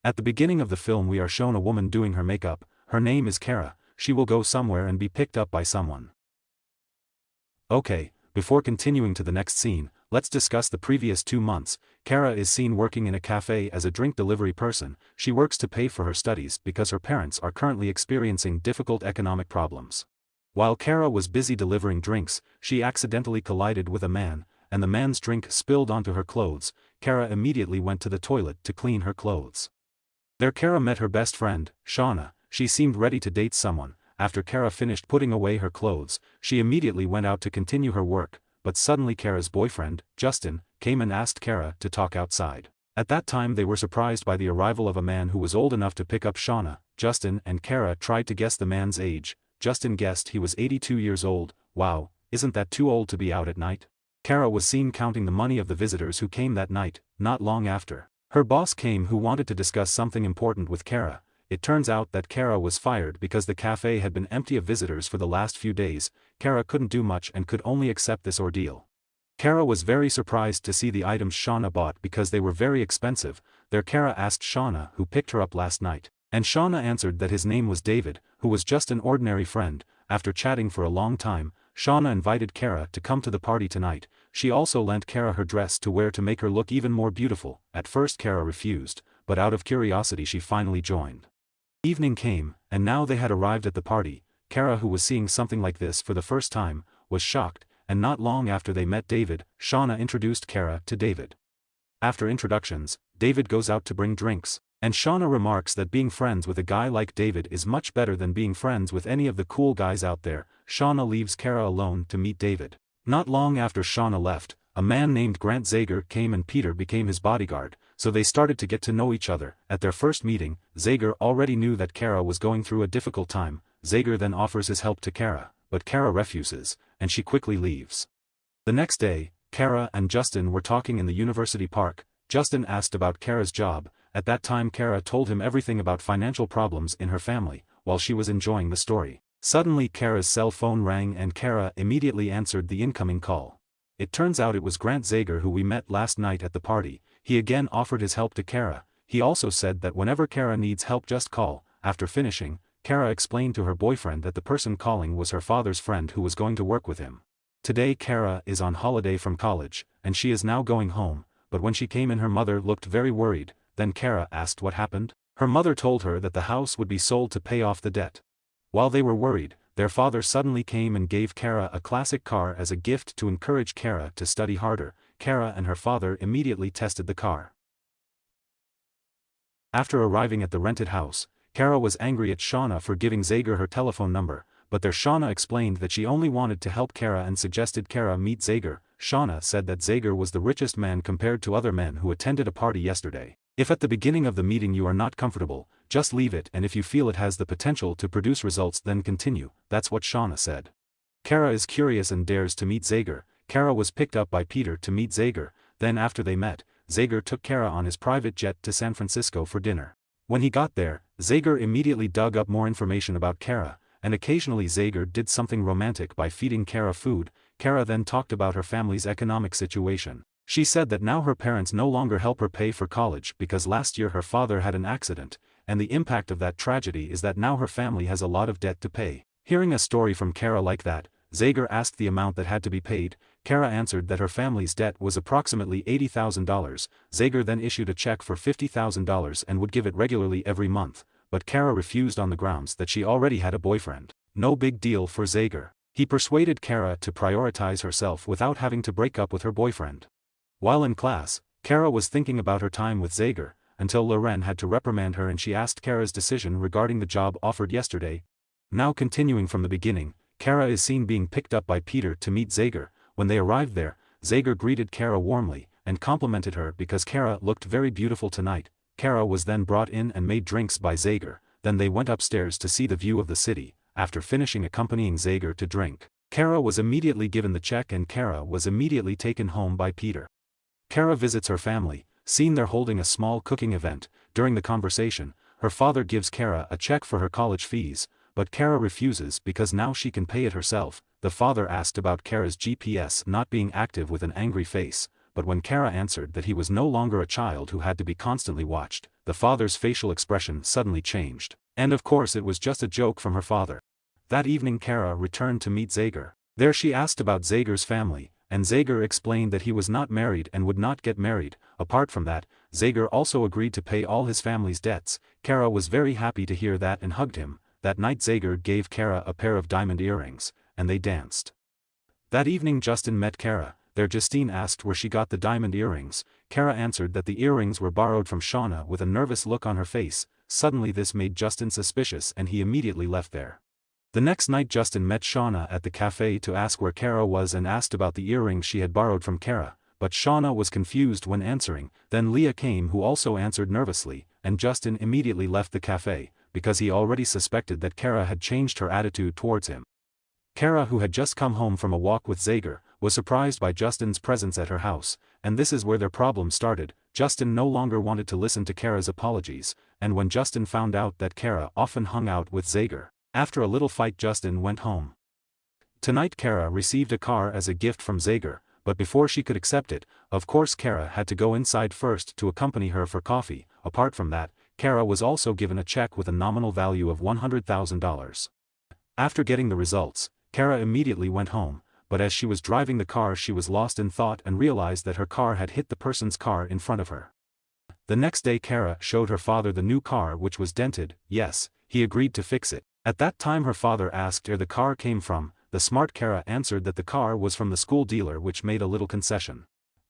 At the beginning of the film we are shown a woman doing her makeup. Her name is Cara. She will go somewhere and be picked up by someone. Okay, before continuing to the next scene, let's discuss the previous 2 months. Cara is seen working in a cafe as a drink delivery person. She works to pay for her studies because her parents are currently experiencing difficult economic problems. While Cara was busy delivering drinks, she accidentally collided with a man, and the man's drink spilled onto her clothes. Cara immediately went to the toilet to clean her clothes. There Cara met her best friend, Shauna. She seemed ready to date someone. After Cara finished putting away her clothes, she immediately went out to continue her work, but suddenly Cara's boyfriend, Justin, came and asked Cara to talk outside. At that time they were surprised by the arrival of a man who was old enough to pick up Shauna. Justin and Cara tried to guess the man's age. Justin guessed he was 82 years old. Wow, isn't that too old to be out at night? Cara was seen counting the money of the visitors who came that night. Not long after, her boss came who wanted to discuss something important with Cara. It turns out that Cara was fired because the cafe had been empty of visitors for the last few days. Cara couldn't do much and could only accept this ordeal. Cara was very surprised to see the items Shauna bought because they were very expensive. There Cara asked Shauna who picked her up last night, and Shauna answered that his name was David, who was just an ordinary friend. After chatting for a long time, Shauna invited Cara to come to the party tonight. She also lent Cara her dress to wear to make her look even more beautiful. At first Cara refused, but out of curiosity she finally joined. Evening came, and now they had arrived at the party. Cara, who was seeing something like this for the first time, was shocked, and not long after they met David, Shauna introduced Cara to David. After introductions, David goes out to bring drinks, and Shauna remarks that being friends with a guy like David is much better than being friends with any of the cool guys out there. Shauna leaves Cara alone to meet David. Not long after Shauna left, a man named Grant Zagger came and Peter became his bodyguard, so they started to get to know each other. At their first meeting, Zagger already knew that Cara was going through a difficult time. Zagger then offers his help to Cara, but Cara refuses, and she quickly leaves. The next day, Cara and Justin were talking in the university park. Justin asked about Cara's job. At that time Cara told him everything about financial problems in her family, while she was enjoying the story. Suddenly Cara's cell phone rang and Cara immediately answered the incoming call. It turns out it was Grant Zagger who we met last night at the party. He again offered his help to Cara. He also said that whenever Cara needs help just call. After finishing, Cara explained to her boyfriend that the person calling was her father's friend who was going to work with him. Today Cara is on holiday from college, and she is now going home, but when she came in her mother looked very worried. Then Cara asked what happened. Her mother told her that the house would be sold to pay off the debt. While they were worried, their father suddenly came and gave Cara a classic car as a gift to encourage Cara to study harder. Cara and her father immediately tested the car. After arriving at the rented house, Cara was angry at Shauna for giving Zagger her telephone number, but there Shauna explained that she only wanted to help Cara and suggested Cara meet Zagger. Shauna said that Zagger was the richest man compared to other men who attended a party yesterday. If at the beginning of the meeting you are not comfortable, just leave it, and if you feel it has the potential to produce results then continue. That's what Shauna said. Cara is curious and dares to meet Zagger. Cara was picked up by Peter to meet Zagger. Then after they met, Zagger took Cara on his private jet to San Francisco for dinner. When he got there, Zagger immediately dug up more information about Cara, and occasionally Zagger did something romantic by feeding Cara food. Cara then talked about her family's economic situation. She said that now her parents no longer help her pay for college because last year her father had an accident, and the impact of that tragedy is that now her family has a lot of debt to pay. Hearing a story from Cara like that, Zagger asked the amount that had to be paid. Cara answered that her family's debt was approximately $80,000. Zagger then issued a check for $50,000 and would give it regularly every month, but Cara refused on the grounds that she already had a boyfriend. No big deal for Zagger. He persuaded Cara to prioritize herself without having to break up with her boyfriend. While in class, Cara was thinking about her time with Zagger, until Loren had to reprimand her and she asked Cara's decision regarding the job offered yesterday. Now continuing from the beginning, Cara is seen being picked up by Peter to meet Zagger. When they arrived there, Zagger greeted Cara warmly, and complimented her because Cara looked very beautiful tonight. Cara was then brought in and made drinks by Zagger. Then they went upstairs to see the view of the city. After finishing accompanying Zagger to drink, Cara was immediately given the check and Cara was immediately taken home by Peter. Cara visits her family, seen there holding a small cooking event. During the conversation, her father gives Cara a check for her college fees, but Cara refuses because now she can pay it herself. The father asked about Cara's GPS not being active with an angry face, but when Cara answered that he was no longer a child who had to be constantly watched, the father's facial expression suddenly changed. And of course it was just a joke from her father. That evening Cara returned to meet Zagger. There she asked about Zagger's family, and Zagger explained that he was not married and would not get married. Apart from that, Zagger also agreed to pay all his family's debts. Cara was very happy to hear that and hugged him. That night Zagger gave Cara a pair of diamond earrings, and they danced. That evening Justin met Cara. There Justine asked where she got the diamond earrings. Cara answered that the earrings were borrowed from Shauna with a nervous look on her face. Suddenly this made Justin suspicious and he immediately left there. The next night Justin met Shauna at the cafe to ask where Cara was and asked about the earrings she had borrowed from Cara, but Shauna was confused when answering. Then Leah came, who also answered nervously, and Justin immediately left the cafe, because he already suspected that Cara had changed her attitude towards him. Cara, who had just come home from a walk with Zagger, was surprised by Justin's presence at her house, and this is where their problem started. Justin no longer wanted to listen to Cara's apologies, and when Justin found out that Cara often hung out with Zagger, after a little fight Justin went home. Tonight Cara received a car as a gift from Zagger, but before she could accept it, of course Cara had to go inside first to accompany her for coffee. Apart from that, Cara was also given a check with a nominal value of $100,000. After getting the results, Cara immediately went home, but as she was driving the car she was lost in thought and realized that her car had hit the person's car in front of her. The next day Cara showed her father the new car, which was dented. Yes, he agreed to fix it. At that time her father asked where the car came from. The smart Cara answered that the car was from the school dealer, which made a little concession.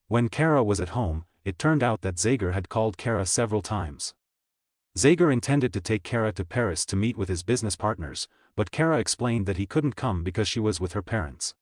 When Cara was at home, it turned out that Zagger had called Cara several times. Zagger intended to take Cara to Paris to meet with his business partners, but Cara explained that he couldn't come because she was with her parents.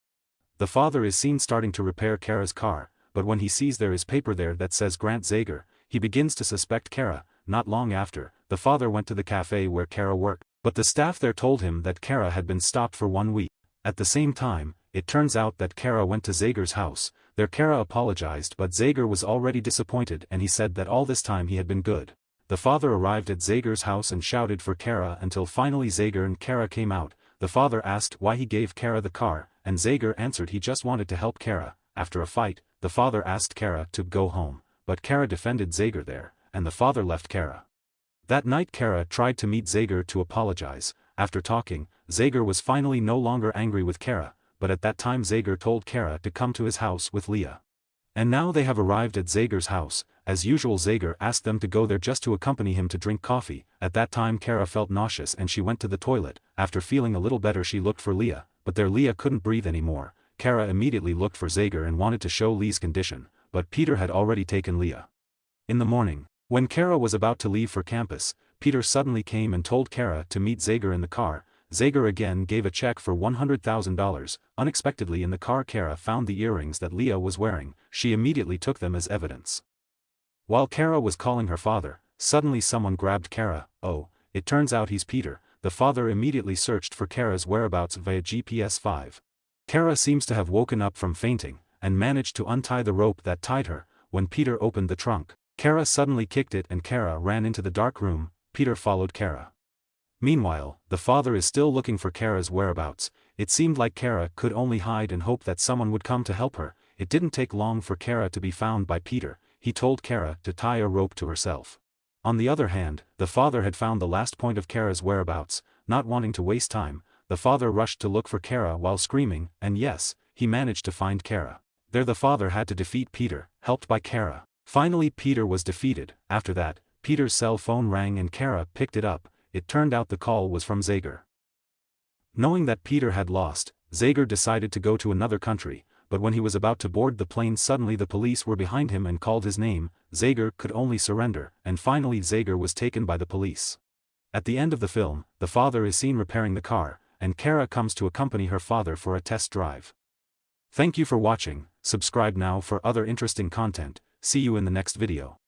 The father is seen starting to repair Cara's car, but when he sees there is paper there that says Grant Zagger, he begins to suspect Cara. Not long after, the father went to the cafe where Cara worked, but the staff there told him that Cara had been stopped for 1 week. At the same time, it turns out that Cara went to Zagger's house. There Cara apologized, but Zagger was already disappointed and he said that all this time he had been good. The father arrived at Zagger's house and shouted for Cara until finally Zagger and Cara came out. The father asked why he gave Cara the car, and Zagger answered he just wanted to help Cara. After a fight, the father asked Cara to go home, but Cara defended Zagger there, and the father left Cara. That night Cara tried to meet Zagger to apologize. After talking, Zagger was finally no longer angry with Cara, but at that time Zagger told Cara to come to his house with Leah. And now they have arrived at Zagger's house. As usual Zagger asked them to go there just to accompany him to drink coffee. At that time Cara felt nauseous and she went to the toilet. After feeling a little better she looked for Leah, but there Leah couldn't breathe anymore. Cara immediately looked for Zagger and wanted to show Leah's condition, but Peter had already taken Leah. In the morning, when Cara was about to leave for campus, Peter suddenly came and told Cara to meet Zagger in the car. Zagger again gave a check for $100,000. Unexpectedly in the car Cara found the earrings that Leah was wearing. She immediately took them as evidence. While Cara was calling her father, suddenly someone grabbed Cara. Oh, it turns out he's Peter. The father immediately searched for Cara's whereabouts via GPS 5. Cara seems to have woken up from fainting, and managed to untie the rope that tied her. When Peter opened the trunk, Cara suddenly kicked it and Cara ran into the dark room. Peter followed Cara. Meanwhile, the father is still looking for Cara's whereabouts. It seemed like Cara could only hide and hope that someone would come to help her. It didn't take long for Cara to be found by Peter. He told Cara to tie a rope to herself. On the other hand, the father had found the last point of Cara's whereabouts. Not wanting to waste time, the father rushed to look for Cara while screaming, and yes, he managed to find Cara. There the father had to defeat Peter, helped by Cara. Finally Peter was defeated. After that, Peter's cell phone rang and Cara picked it up. It turned out the call was from Zagger. Knowing that Peter had lost, Zagger decided to go to another country, but when he was about to board the plane suddenly the police were behind him and called his name. Zagger could only surrender, and finally Zagger was taken by the police. At the end of the film, the father is seen repairing the car, and Cara comes to accompany her father for a test drive. Thank you for watching. Subscribe now for other interesting content. See you in the next video.